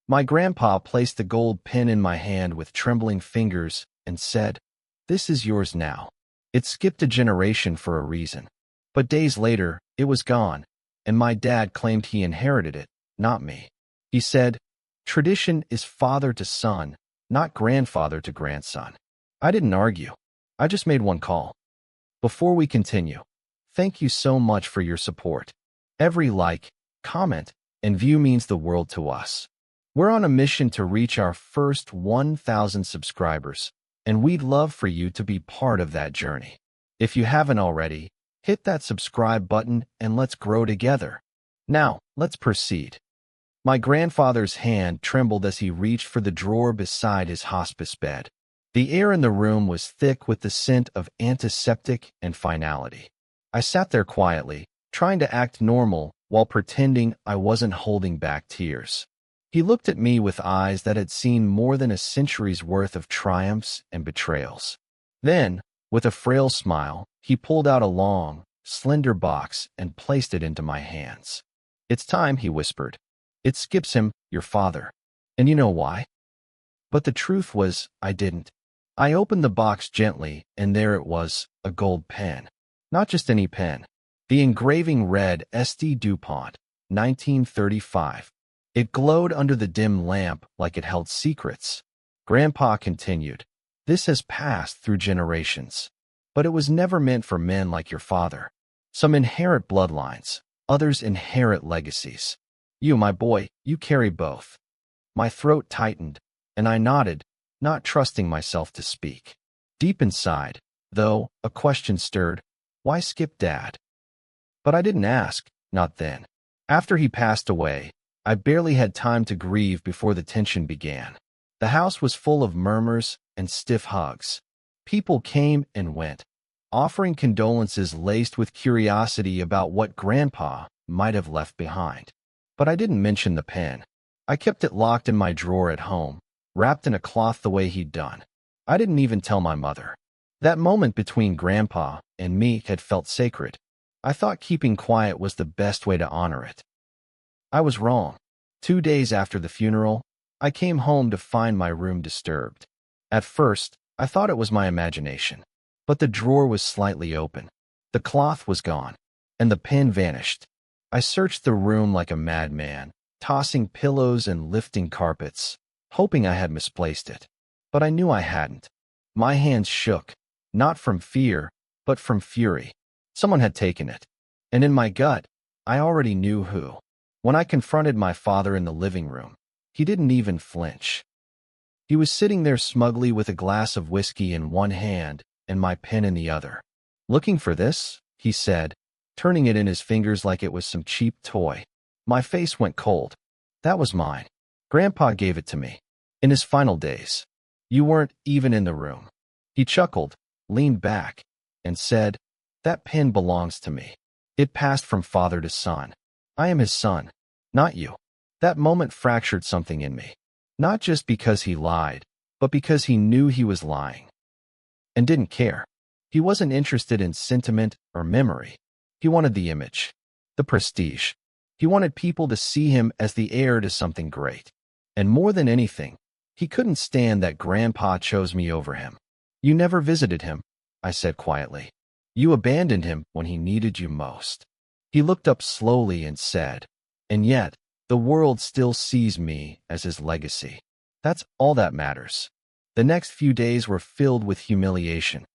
My grandpa placed the gold pin in my hand with trembling fingers and said, "This is yours now." It skipped a generation for a reason. But days later, it was gone, and my dad claimed he inherited it, not me. He said, "Tradition is father to son, not grandfather to grandson." I didn't argue. I just made one call. Before we continue, thank you so much for your support. Every like, comment, and view means the world to us. We're on a mission to reach our first 1,000 subscribers, and we'd love for you to be part of that journey. If you haven't already, hit that subscribe button and let's grow together. Now, let's proceed. My grandfather's hand trembled as he reached for the drawer beside his hospice bed. The air in the room was thick with the scent of antiseptic and finality. I sat there quietly, trying to act normal while pretending I wasn't holding back tears. He looked at me with eyes that had seen more than a century's worth of triumphs and betrayals. Then, with a frail smile, he pulled out a long, slender box and placed it into my hands. "It's time," he whispered. "It skips him, your father. And you know why?" But the truth was, I didn't. I opened the box gently, and there it was, a gold pen. Not just any pen. The engraving read S.D. DuPont, 1935. It glowed under the dim lamp like it held secrets. Grandpa continued, "This has passed through generations. But it was never meant for men like your father. Some inherit bloodlines, others inherit legacies. You, my boy, you carry both." My throat tightened, and I nodded, not trusting myself to speak. Deep inside, though, a question stirred. Why skip Dad? But I didn't ask, not then. After he passed away, I barely had time to grieve before the tension began. The house was full of murmurs and stiff hugs. People came and went, offering condolences laced with curiosity about what Grandpa might have left behind. But I didn't mention the pen. I kept it locked in my drawer at home, wrapped in a cloth the way he'd done. I didn't even tell my mother. That moment between Grandpa and me had felt sacred. I thought keeping quiet was the best way to honor it. I was wrong. 2 days after the funeral, I came home to find my room disturbed. At first, I thought it was my imagination. But the drawer was slightly open. The cloth was gone, and the pen vanished. I searched the room like a madman, tossing pillows and lifting carpets, hoping I had misplaced it. But I knew I hadn't. My hands shook, not from fear, but from fury. Someone had taken it. And in my gut, I already knew who. When I confronted my father in the living room, he didn't even flinch. He was sitting there smugly with a glass of whiskey in one hand and my pen in the other. "Looking for this?" he said, turning it in his fingers like it was some cheap toy. My face went cold. That was mine. Grandpa gave it to me. In his final days. You weren't even in the room. He chuckled, leaned back, and said, "That pen belongs to me. It passed from father to son. I am his son, not you." That moment fractured something in me. Not just because he lied, but because he knew he was lying. And didn't care. He wasn't interested in sentiment or memory. He wanted the image, the prestige. He wanted people to see him as the heir to something great. And more than anything, he couldn't stand that Grandpa chose me over him. "You never visited him," I said quietly. "You abandoned him when he needed you most." He looked up slowly and said, "And yet, the world still sees me as his legacy. That's all that matters." The next few days were filled with humiliation.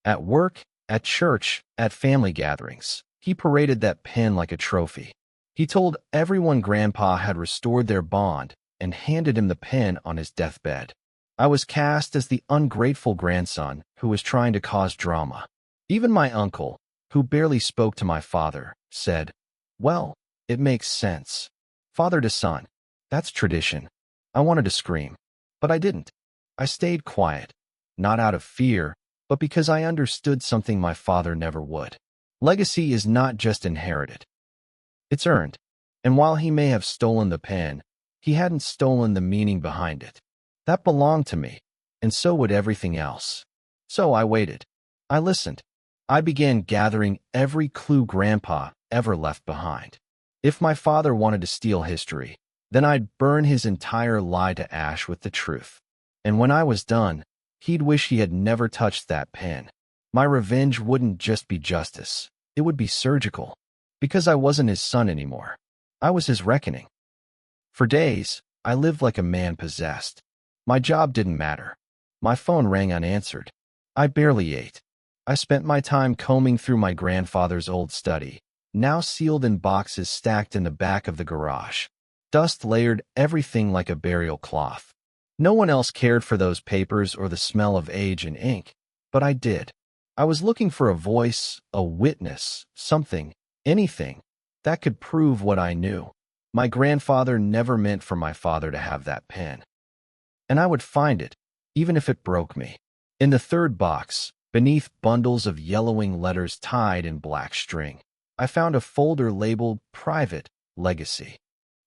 At work, at church, at family gatherings, he paraded that pen like a trophy. He told everyone Grandpa had restored their bond and handed him the pen on his deathbed. I was cast as the ungrateful grandson who was trying to cause drama. Even my uncle, who barely spoke to my father, said, "Well, it makes sense. Father to son. That's tradition." I wanted to scream, but I didn't. I stayed quiet, not out of fear, but because I understood something my father never would. Legacy is not just inherited. It's earned. And while he may have stolen the pen, he hadn't stolen the meaning behind it. That belonged to me, and so would everything else. So I waited. I listened. I began gathering every clue Grandpa ever left behind. If my father wanted to steal history, Then I'd burn his entire lie to ash with the truth. And when I was done, he'd wish he had never touched that pen. My revenge wouldn't just be justice. It would be surgical. Because I wasn't his son anymore. I was his reckoning. For days, I lived like a man possessed. My job didn't matter. My phone rang unanswered. I barely ate. I spent my time combing through my grandfather's old study, now sealed in boxes stacked in the back of the garage. Dust layered everything like a burial cloth. No one else cared for those papers or the smell of age and ink, but I did. I was looking for a voice, a witness, something, anything, that could prove what I knew. My grandfather never meant for my father to have that pen. And I would find it, even if it broke me. In the third box, beneath bundles of yellowing letters tied in black string, I found a folder labeled Private Legacy.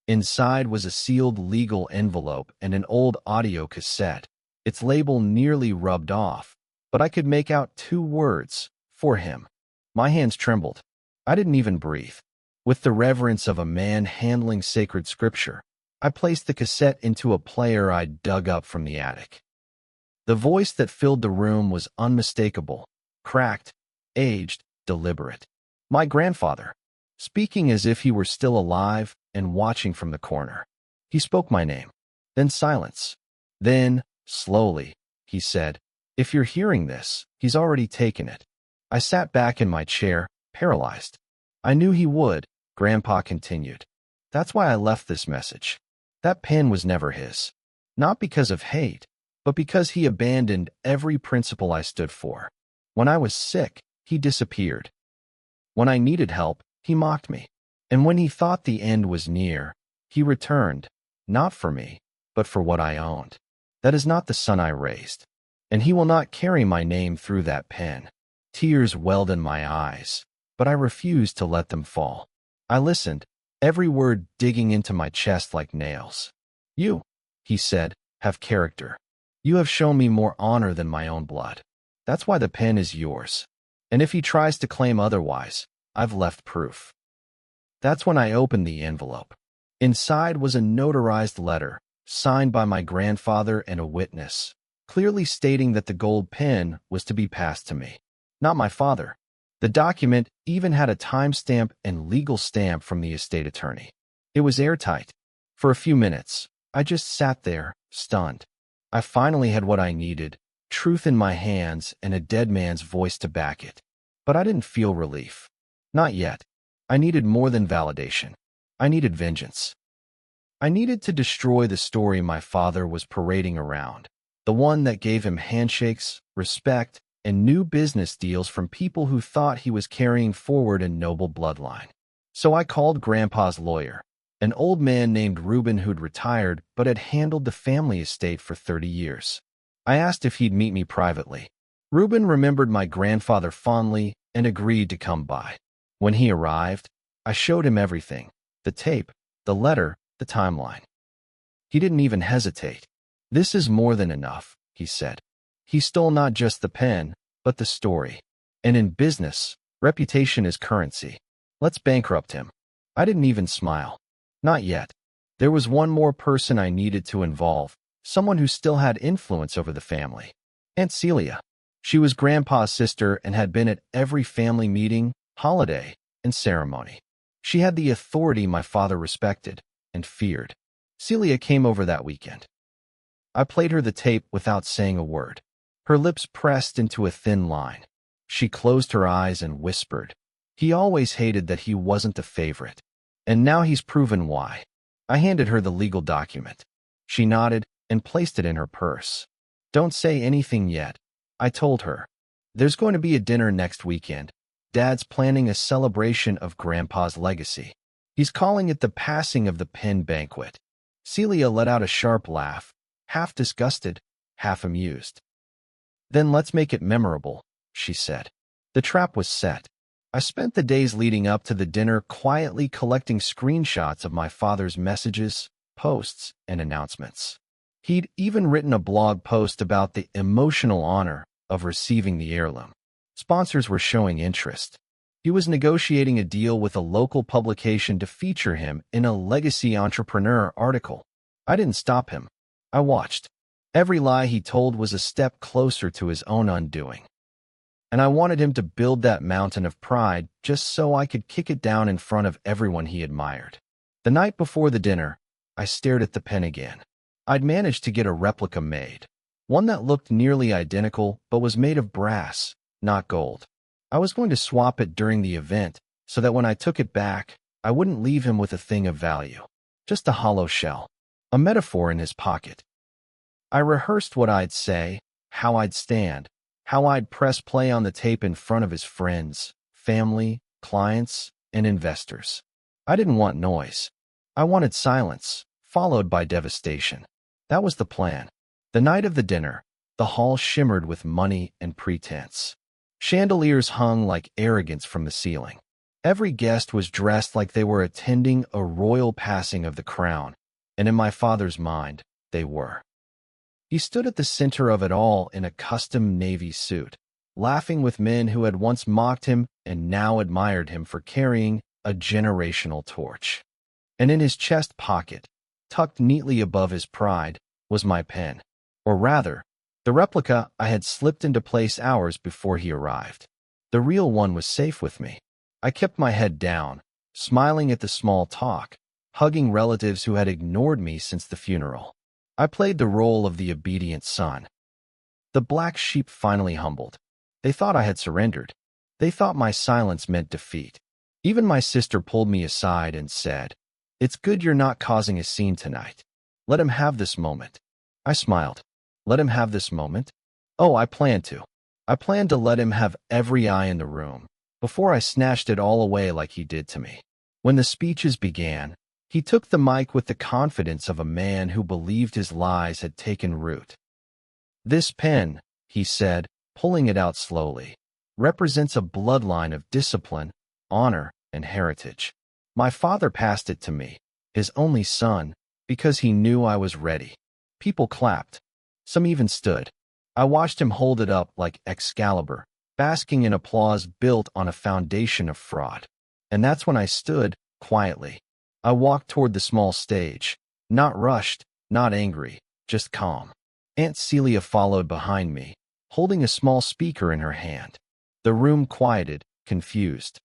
Inside was a sealed legal envelope and an old audio cassette, its label nearly rubbed off, but I could make out 2 words, for him. My hands trembled. I didn't even breathe. With the reverence of a man handling sacred scripture, I placed the cassette into a player I'd dug up from the attic. The voice that filled the room was unmistakable, cracked, aged, deliberate. My grandfather, speaking as if he were still alive and watching from the corner. He spoke my name. Then silence. Then, slowly, he said, "If you're hearing this, he's already taken it." I sat back in my chair, paralyzed. I knew he would, Grandpa continued. That's why I left this message. That pen was never his. Not because of hate, but because he abandoned every principle I stood for. When I was sick, he disappeared. When I needed help, he mocked me. And when he thought the end was near, he returned, not for me, but for what I owned. That is not the son I raised. And he will not carry my name through that pen. Tears welled in my eyes, but I refused to let them fall. I listened, every word digging into my chest like nails. "You," he said, "have character. You have shown me more honor than my own blood. That's why the pen is yours. And if he tries to claim otherwise, I've left proof." That's when I opened the envelope. Inside was a notarized letter, signed by my grandfather and a witness, clearly stating that the gold pen was to be passed to me, not my father. The document even had a timestamp and legal stamp from the estate attorney. It was airtight. For a few minutes, I just sat there, stunned. I finally had what I needed, truth in my hands and a dead man's voice to back it. But I didn't feel relief. Not yet. I needed more than validation. I needed vengeance. I needed to destroy the story my father was parading around, the one that gave him handshakes, respect, and new business deals from people who thought he was carrying forward a noble bloodline. So I called Grandpa's lawyer, an old man named Reuben who'd retired but had handled the family estate for 30 years. I asked if he'd meet me privately. Reuben remembered my grandfather fondly and agreed to come by. When he arrived, I showed him everything, the tape, the letter, the timeline. He didn't even hesitate. "This is more than enough," he said. He stole not just the pen, but the story. And in business, reputation is currency. Let's bankrupt him. I didn't even smile. Not yet. There was one more person I needed to involve, someone who still had influence over the family. Aunt Celia. She was Grandpa's sister and had been at every family meeting, holiday, and ceremony. She had the authority my father respected and feared. Celia came over that weekend. I played her the tape without saying a word. Her lips pressed into a thin line. She closed her eyes and whispered, "He always hated that he wasn't the favorite. And now he's proven why." I handed her the legal document. She nodded and placed it in her purse. "Don't say anything yet," I told her. "There's going to be a dinner next weekend. Dad's planning a celebration of Grandpa's legacy. He's calling it the passing of the pen banquet." Celia let out a sharp laugh, half disgusted, half amused. "Then let's make it memorable," she said. The trap was set. I spent the days leading up to the dinner quietly collecting screenshots of my father's messages, posts, and announcements. He'd even written a blog post about the emotional honor of receiving the heirloom. Sponsors were showing interest. He was negotiating a deal with a local publication to feature him in a legacy entrepreneur article. I didn't stop him. I watched. Every lie he told was a step closer to his own undoing. And I wanted him to build that mountain of pride just so I could kick it down in front of everyone he admired. The night before the dinner, I stared at the pen again. I'd managed to get a replica made. One that looked nearly identical but was made of brass, not gold. I was going to swap it during the event so that when I took it back, I wouldn't leave him with a thing of value. Just a hollow shell. A metaphor in his pocket. I rehearsed what I'd say, how I'd stand, how I'd press play on the tape in front of his friends, family, clients, and investors. I didn't want noise. I wanted silence, followed by devastation. That was the plan. The night of the dinner, the hall shimmered with money and pretense. Chandeliers hung like arrogance from the ceiling. Every guest was dressed like they were attending a royal passing of the crown, and in my father's mind, they were. He stood at the center of it all in a custom navy suit, laughing with men who had once mocked him and now admired him for carrying a generational torch. And in his chest pocket, tucked neatly above his pride, was my pen. Or rather, the replica I had slipped into place hours before he arrived. The real one was safe with me. I kept my head down, smiling at the small talk, hugging relatives who had ignored me since the funeral. I played the role of the obedient son. The black sheep finally humbled. They thought I had surrendered. They thought my silence meant defeat. Even my sister pulled me aside and said, "It's good you're not causing a scene tonight. Let him have this moment." I smiled. Let him have this moment? Oh, I planned to. I planned to let him have every eye in the room, before I snatched it all away like he did to me. When the speeches began, he took the mic with the confidence of a man who believed his lies had taken root. "This pen," he said, pulling it out slowly, "represents a bloodline of discipline, honor, and heritage. My father passed it to me, his only son, because he knew I was ready." People clapped. Some even stood. I watched him hold it up like Excalibur, basking in applause built on a foundation of fraud. And that's when I stood, quietly. I walked toward the small stage, not rushed, not angry, just calm. Aunt Celia followed behind me, holding a small speaker in her hand. The room quieted, confused.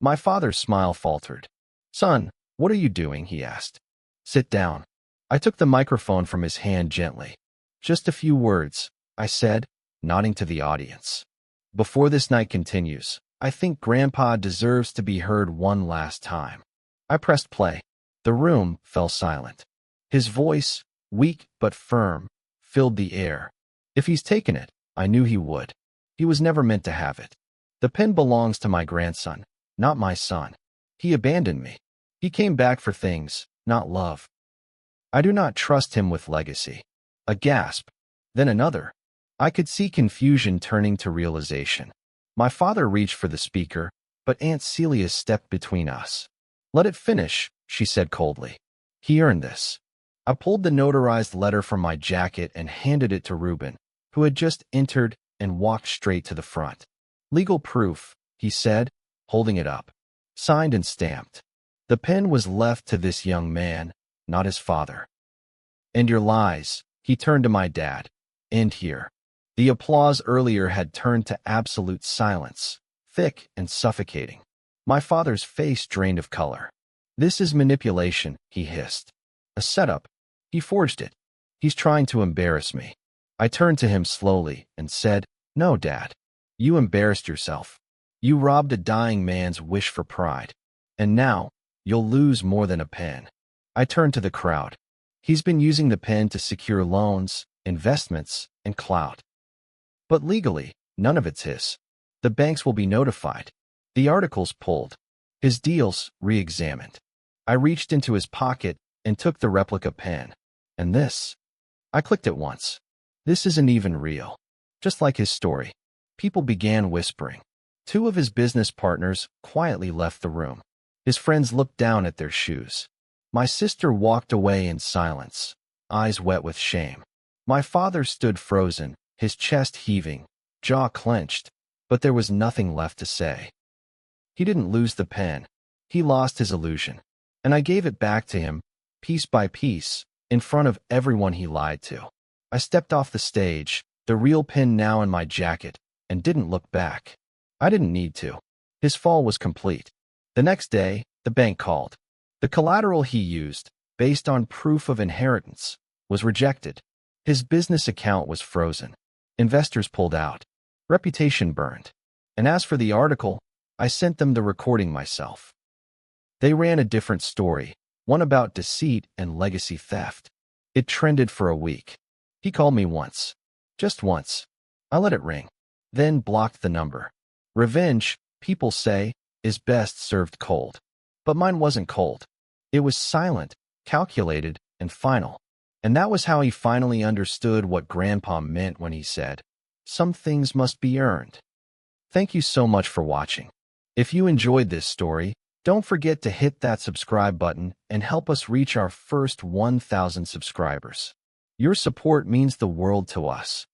My father's smile faltered. "Son, what are you doing?" he asked. "Sit down." I took the microphone from his hand gently. "Just a few words," I said, nodding to the audience. "Before this night continues, I think Grandpa deserves to be heard one last time." I pressed play. The room fell silent. His voice, weak but firm, filled the air. If he's taken it, I knew he would. He was never meant to have it. The pen belongs to my grandson, not my son. He abandoned me. He came back for things, not love. I do not trust him with legacy. A gasp, then another. I could see confusion turning to realization. My father reached for the speaker, but Aunt Celia stepped between us. "Let it finish," she said coldly. "He earned this." I pulled the notarized letter from my jacket and handed it to Reuben, who had just entered and walked straight to the front. "Legal proof," he said, holding it up. "Signed and stamped. The pen was left to this young man, not his father. And your lies," he turned to my dad, "end here." The applause earlier had turned to absolute silence, thick and suffocating. My father's face drained of color. "This is manipulation," he hissed. "A setup. He forged it. He's trying to embarrass me." I turned to him slowly and said, "No, Dad. You embarrassed yourself. You robbed a dying man's wish for pride. And now, you'll lose more than a pen." I turned to the crowd. "He's been using the pen to secure loans, investments, and clout. But legally, none of it's his. The banks will be notified. The articles pulled. His deals re-examined." I reached into his pocket and took the replica pen. "And this?" I clicked it once. "This isn't even real." Just like his story. People began whispering. Two of his business partners quietly left the room. His friends looked down at their shoes. My sister walked away in silence, eyes wet with shame. My father stood frozen, his chest heaving, jaw clenched, but there was nothing left to say. He didn't lose the pen. He lost his illusion. And I gave it back to him, piece by piece, in front of everyone he lied to. I stepped off the stage, the real pen now in my jacket, and didn't look back. I didn't need to. His fall was complete. The next day, the bank called. The collateral he used, based on proof of inheritance, was rejected. His business account was frozen. Investors pulled out. Reputation burned. And as for the article, I sent them the recording myself. They ran a different story, one about deceit and legacy theft. It trended for a week. He called me once. Just once. I let it ring. Then blocked the number. Revenge, people say, is best served cold. But mine wasn't cold. It was silent, calculated, and final. And that was how he finally understood what Grandpa meant when he said, "Some things must be earned." Thank you so much for watching. If you enjoyed this story, don't forget to hit that subscribe button and help us reach our first 1,000 subscribers. Your support means the world to us.